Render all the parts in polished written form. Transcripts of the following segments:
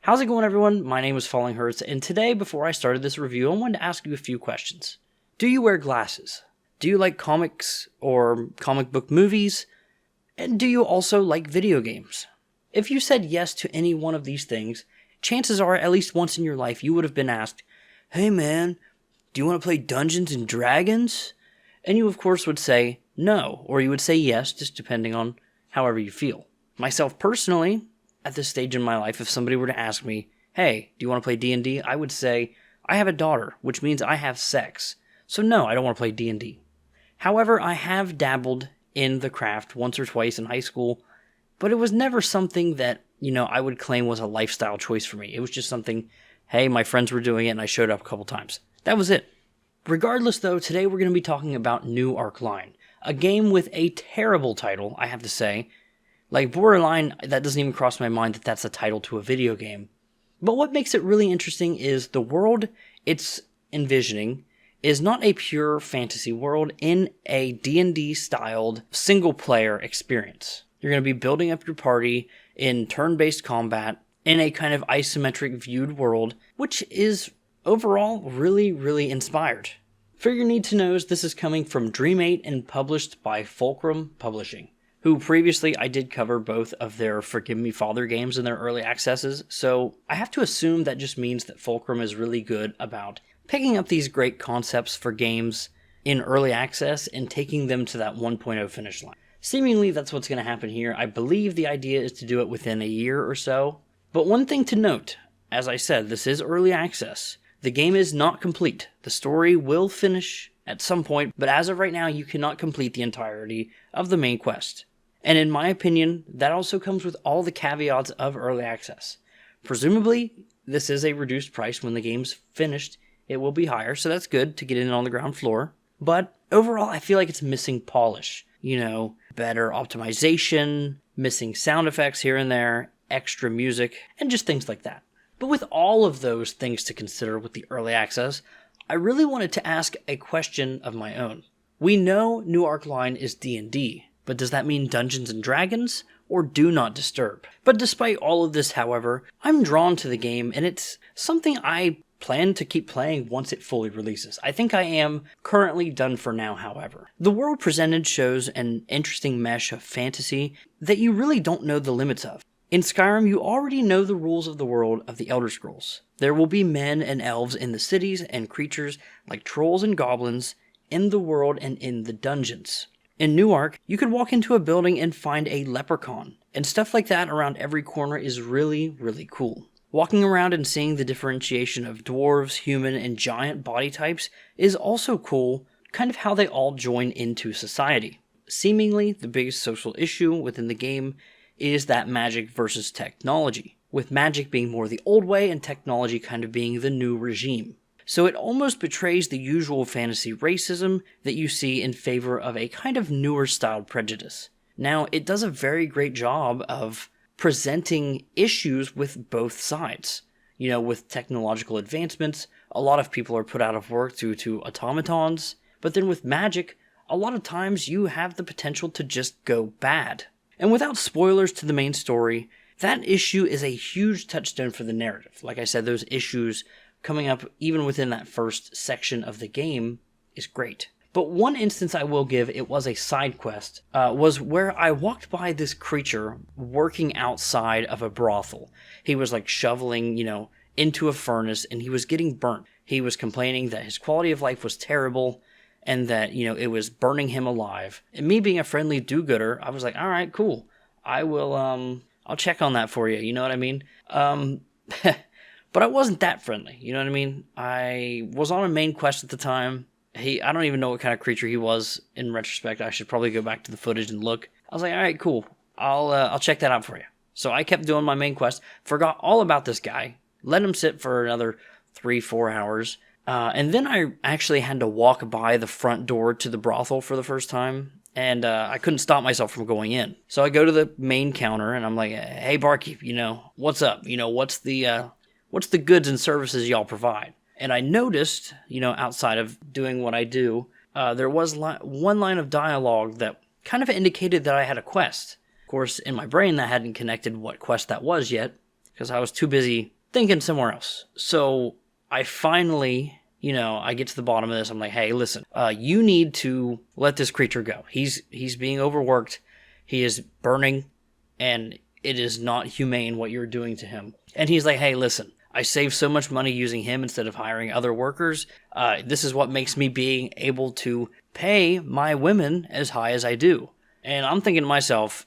How's it going, everyone? My name is fallinghurts, and today, before I started this review, I wanted to ask you a few questions. Do you wear glasses? Do you like comics or comic book movies? And do you also like video games? If you said yes to any one of these things, chances are at least once in your life you would have been asked, "Hey man, do you want to play Dungeons and Dragons?" And you of course would say no, or you would say yes, just depending on however you feel. Myself personally, at this stage in my life, if somebody were to ask me, "Hey, do you want to play D&D?" I would say, I have a daughter, which means I have sex. So no, I don't want to play D&D. However, I have dabbled in the craft once or twice in high school, but it was never something that, I would claim was a lifestyle choice for me. It was just something, hey, my friends were doing it and I showed up a couple times. That was it. Regardless though, today we're going to be talking about New Arc Line, a game with a terrible title, I have to say. Like, borderline, that doesn't even cross my mind that that's a title to a video game. But what makes it really interesting is the world it's envisioning is not a pure fantasy world in a D&D styled single-player experience. You're going to be building up your party in turn-based combat in a kind of isometric viewed world, which is overall really, really inspired. For your need to knows, this is coming from Dream8 and published by Fulcrum Publishing, who previously I did cover both of their Forgive Me Father games in their early accesses, so I have to assume that just means that Fulcrum is really good about picking up these great concepts for games in early access and taking them to that 1.0 finish line. Seemingly that's what's going to happen here. I believe the idea is to do it within a year or so. But one thing to note, as I said, this is early access. The game is not complete. The story will finish at some point, but as of right now, you cannot complete the entirety of the main quest. And in my opinion, that also comes with all the caveats of early access. Presumably, this is a reduced price when the game's finished. It will be higher, so that's good to get in on the ground floor. But overall, I feel like it's missing polish. Better optimization, missing sound effects here and there, extra music, and just things like that. But with all of those things to consider with the early access, I really wanted to ask a question of my own. We know New Arc Line is D&D, but does that mean Dungeons and Dragons, or Do Not Disturb? But despite all of this, however, I'm drawn to the game, and it's something I plan to keep playing once it fully releases. I think I am currently done for now, however. The world presented shows an interesting mesh of fantasy that you really don't know the limits of. In Skyrim, you already know the rules of the world of the Elder Scrolls. There will be men and elves in the cities and creatures like trolls and goblins in the world and in the dungeons. In New Arc, you could walk into a building and find a leprechaun, and stuff like that around every corner is really, really cool. Walking around and seeing the differentiation of dwarves, human, and giant body types is also cool, kind of how they all join into society. Seemingly, the biggest social issue within the game is that magic versus technology, with magic being more the old way and technology kind of being the new regime. So it almost betrays the usual fantasy racism that you see in favor of a kind of newer styled prejudice. Now, it does a very great job of presenting issues with both sides. With technological advancements, a lot of people are put out of work due to automatons, but then with magic, a lot of times you have the potential to just go bad. And without spoilers to the main story, that issue is a huge touchstone for the narrative. Like I said, those issues coming up even within that first section of the game is great. But one instance I will give, it was a side quest, was where I walked by this creature working outside of a brothel. He was like shoveling, into a furnace, and he was getting burnt. He was complaining that his quality of life was terrible and that, it was burning him alive. And me being a friendly do-gooder, I was like, all right, cool. I will, I'll check on that for you, you know what I mean? But I wasn't that friendly, you know what I mean? I was on a main quest at the time. I don't even know what kind of creature he was in retrospect. I should probably go back to the footage and look. I was like, all right, cool. I'll check that out for you. So I kept doing my main quest, forgot all about this guy, let him sit for another 3-4 hours, and then I actually had to walk by the front door to the brothel for the first time, and I couldn't stop myself from going in. So I go to the main counter, and I'm like, hey, barkeep, what's up? What's the goods and services y'all provide? And I noticed, outside of doing what I do, there was one line of dialogue that kind of indicated that I had a quest. Of course, in my brain, that hadn't connected what quest that was yet, because I was too busy thinking somewhere else. So I finally, I get to the bottom of this. I'm like, hey, listen, you need to let this creature go. He's being overworked. He is burning, and it is not humane what you're doing to him. And he's like, hey, listen, I save so much money using him instead of hiring other workers. This is what makes me being able to pay my women as high as I do. And I'm thinking to myself,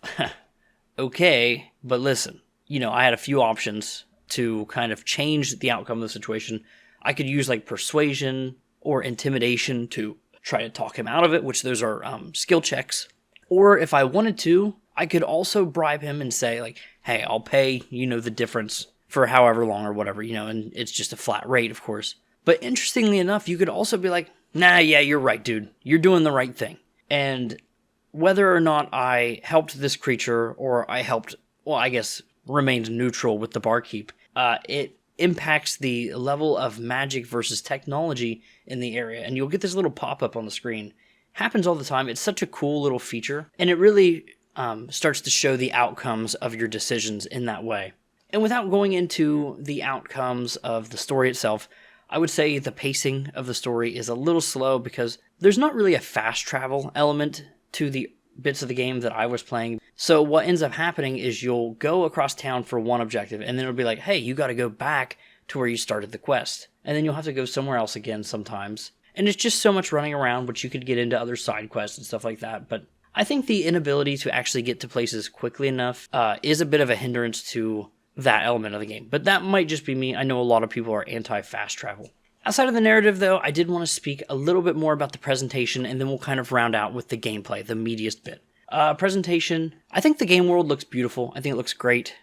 okay, but listen, I had a few options to kind of change the outcome of the situation. I could use like persuasion or intimidation to try to talk him out of it, which those are skill checks. Or if I wanted to, I could also bribe him and say like, hey, I'll pay, the difference for however long or whatever, and it's just a flat rate, of course. But interestingly enough, you could also be like, nah, yeah, you're right, dude. You're doing the right thing. And whether or not I helped this creature or I helped, remained neutral with the barkeep, it impacts the level of magic versus technology in the area. And you'll get this little pop-up on the screen. Happens all the time. It's such a cool little feature. And it really starts to show the outcomes of your decisions in that way. And without going into the outcomes of the story itself, I would say the pacing of the story is a little slow because there's not really a fast travel element to the bits of the game that I was playing. So what ends up happening is you'll go across town for one objective, and then it'll be like, hey, you got to go back to where you started the quest. And then you'll have to go somewhere else again sometimes. And it's just so much running around, which you could get into other side quests and stuff like that. But I think the inability to actually get to places quickly enough is a bit of a hindrance to that element of the game. But that might just be me. I know a lot of people are anti-fast travel. Outside of the narrative, though, I did want to speak a little bit more about the presentation, and then we'll kind of round out with the gameplay, the meatiest bit. Presentation, I think the game world looks beautiful. I think it looks great.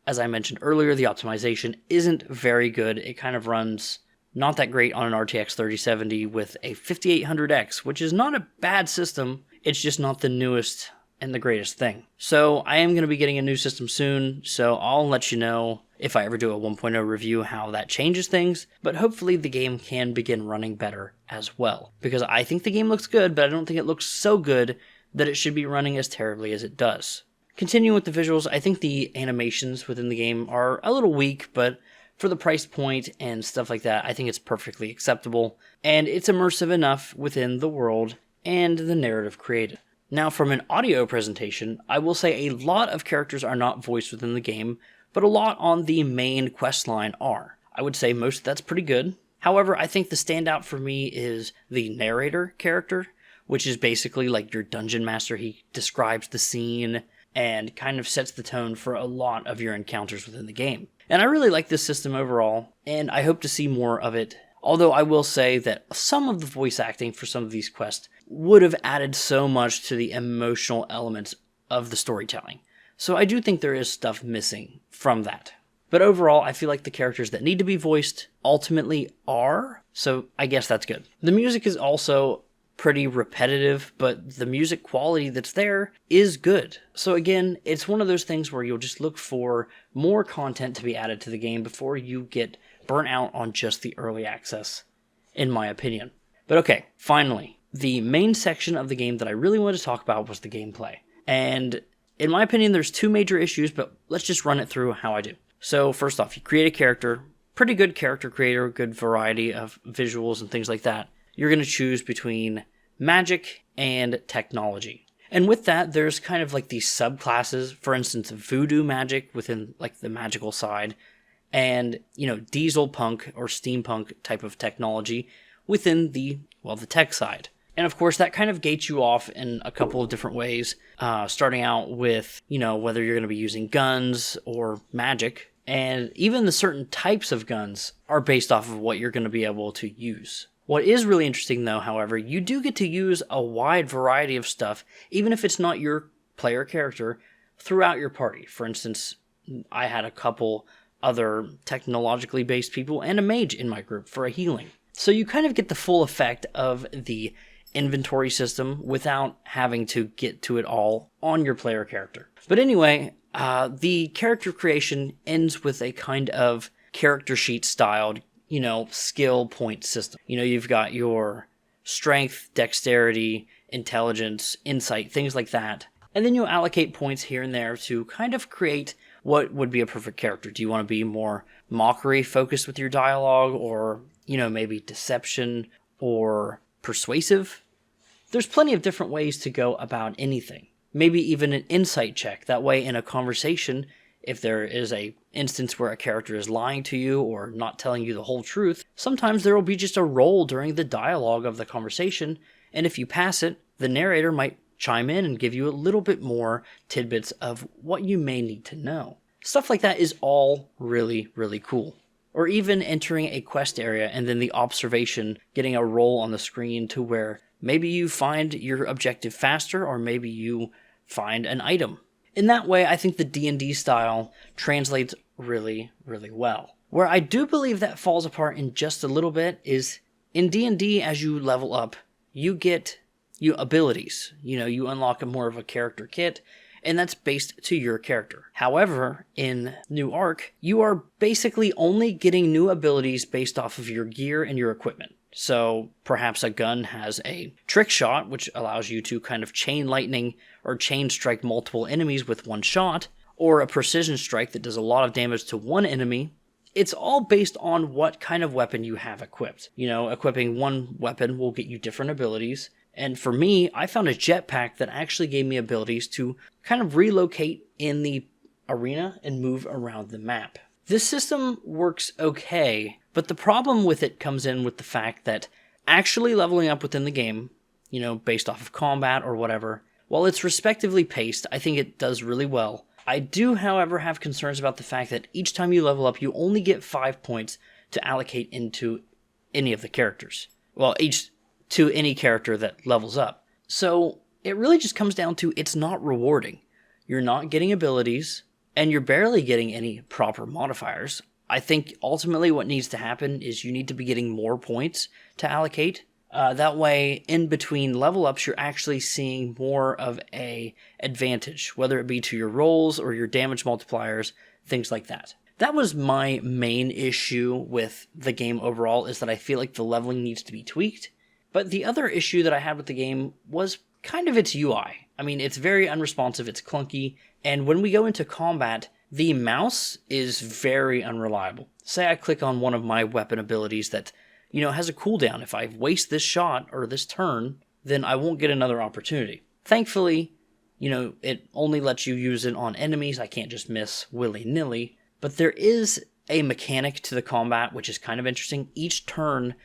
As I mentioned earlier, the optimization isn't very good. It kind of runs not that great on an RTX 3070 with a 5800X, which is not a bad system. It's just not the newest and the greatest thing. So I am going to be getting a new system soon, so I'll let you know if I ever do a 1.0 review how that changes things, but hopefully the game can begin running better as well. Because I think the game looks good, but I don't think it looks so good that it should be running as terribly as it does. Continuing with the visuals, I think the animations within the game are a little weak, but for the price point and stuff like that, I think it's perfectly acceptable, and it's immersive enough within the world and the narrative created. Now, from an audio presentation, I will say a lot of characters are not voiced within the game, but a lot on the main quest line are. I would say most of that's pretty good. However, I think the standout for me is the narrator character, which is basically like your dungeon master. He describes the scene and kind of sets the tone for a lot of your encounters within the game. And I really like this system overall, and I hope to see more of it. Although I will say that some of the voice acting for some of these quests would have added so much to the emotional elements of the storytelling. So I do think there is stuff missing from that. But overall, I feel like the characters that need to be voiced ultimately are, so I guess that's good. The music is also pretty repetitive, but the music quality that's there is good. So again, it's one of those things where you'll just look for more content to be added to the game before you get burnt out on just the early access, in my opinion. But okay, finally, the main section of the game that I really wanted to talk about was the gameplay. And in my opinion, there's two major issues, but let's just run it through how I do. So first off, you create a character, pretty good character creator, good variety of visuals and things like that. You're going to choose between magic and technology. And with that, there's kind of like these subclasses, for instance, voodoo magic within like the magical side, and, diesel punk or steampunk type of technology within the tech side. And of course, that kind of gates you off in a couple of different ways, starting out with, whether you're going to be using guns or magic. And even the certain types of guns are based off of what you're going to be able to use. What is really interesting, though, however, you do get to use a wide variety of stuff, even if it's not your player character, throughout your party. For instance, I had a couple other technologically based people and a mage in my group for a healing. So you kind of get the full effect of the inventory system without having to get to it all on your player character. But anyway, the character creation ends with a kind of character sheet styled, skill point system. You've got your strength, dexterity, intelligence, insight, things like that. And then you'll allocate points here and there to kind of create what would be a perfect character. Do you want to be more mockery focused with your dialogue, or, maybe deception or persuasive. There's plenty of different ways to go about anything. Maybe even an insight check. That way, in a conversation, if there is a instance where a character is lying to you or not telling you the whole truth, sometimes there will be just a roll during the dialogue of the conversation, and if you pass it, the narrator might chime in and give you a little bit more tidbits of what you may need to know. Stuff like that is all really, really cool. Or even entering a quest area and then the observation getting a roll on the screen to where maybe you find your objective faster, or maybe you find an item. In that way, I think the D&D style translates really, really well. Where I do believe that falls apart in just a little bit is in D&D, as you level up, you get abilities. You unlock more of a character kit, and that's based to your character. However, in New Arc, you are basically only getting new abilities based off of your gear and your equipment. So perhaps a gun has a trick shot, which allows you to kind of chain lightning or chain strike multiple enemies with one shot, or a precision strike that does a lot of damage to one enemy. It's all based on what kind of weapon you have equipped. Equipping one weapon will get you different abilities. And for me, I found a jetpack that actually gave me abilities to kind of relocate in the arena and move around the map. This system works okay, but the problem with it comes in with the fact that actually leveling up within the game, based off of combat or whatever, while it's respectively paced, I think it does really well. I do, however, have concerns about the fact that each time you level up, you only get 5 points to allocate into any of the characters. Well, to any character that levels up. So it really just comes down to it's not rewarding. You're not getting abilities, and you're barely getting any proper modifiers. I think ultimately what needs to happen is you need to be getting more points to allocate. That way, in between level ups, you're actually seeing more of a advantage, whether it be to your rolls or your damage multipliers, things like that. That was my main issue with the game overall, is that I feel like the leveling needs to be tweaked. But the other issue that I had with the game was kind of its UI. I mean, it's very unresponsive, it's clunky, and when we go into combat, the mouse is very unreliable. Say I click on one of my weapon abilities that, has a cooldown. If I waste this shot or this turn, then I won't get another opportunity. Thankfully, it only lets you use it on enemies. I can't just miss willy-nilly. But there is a mechanic to the combat which is kind of interesting. Each turn,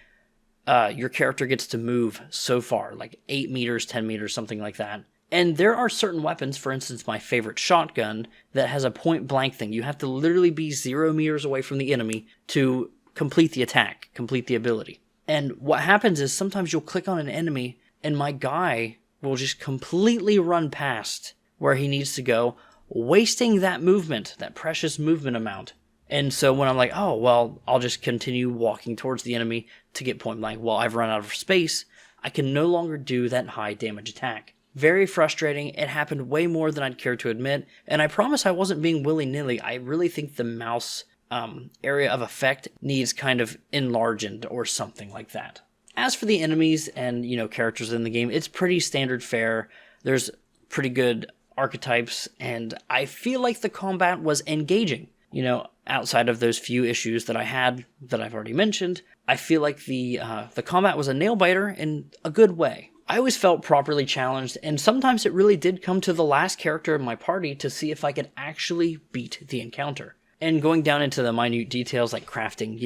your character gets to move so far, like 8 meters, 10 meters, something like that. And there are certain weapons, for instance, my favorite shotgun, that has a point blank thing. You have to literally be 0 meters away from the enemy to complete the attack, complete the ability. And what happens is sometimes you'll click on an enemy and my guy will just completely run past where he needs to go, wasting that movement, that precious movement amount. And so when I'm like, oh, well, I'll just continue walking towards the enemy to get point blank. Well, I've run out of space. I can no longer do that high damage attack. Very frustrating. It happened way more than I'd care to admit. And I promise I wasn't being willy-nilly. I really think the mouse area of effect needs kind of enlarged or something like that. As for the enemies and, characters in the game, it's pretty standard fare. There's pretty good archetypes, and I feel like the combat was engaging. Outside of those few issues that I had that I've already mentioned, I feel like the combat was a nail-biter in a good way. I always felt properly challenged, and sometimes it really did come to the last character in my party to see if I could actually beat the encounter. And going down into the minute details like crafting,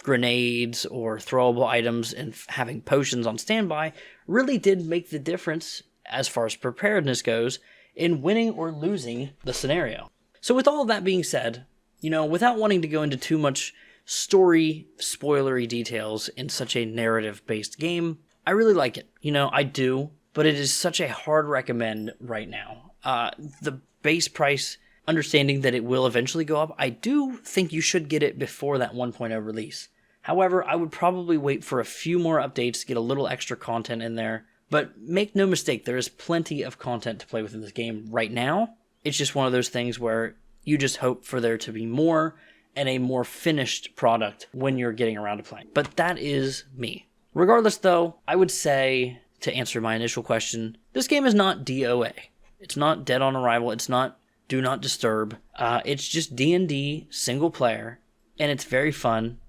grenades or throwable items and having potions on standby really did make the difference as far as preparedness goes in winning or losing the scenario. So with all of that being said, without wanting to go into too much story spoilery details in such a narrative-based game, I really like it. I do, but it is such a hard recommend right now. The base price, understanding that it will eventually go up, I do think you should get it before that 1.0 release. However, I would probably wait for a few more updates to get a little extra content in there. But make no mistake, there is plenty of content to play with in this game right now. It's just one of those things where you just hope for there to be more and a more finished product when you're getting around to playing. But that is me. Regardless, though, I would say, to answer my initial question, this game is not DoA. It's not Dead on Arrival. It's not Do Not Disturb. It's just D&D single player and it's very fun,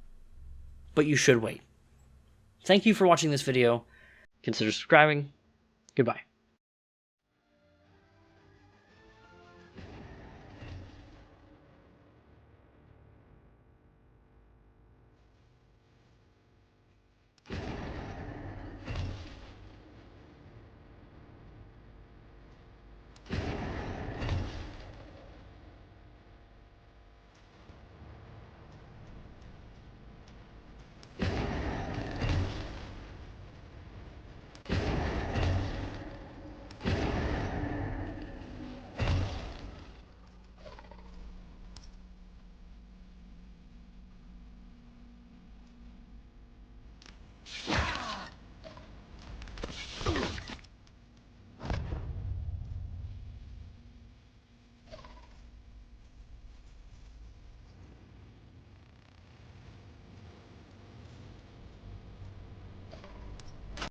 but you should wait. Thank you for watching this video. Consider subscribing. Goodbye.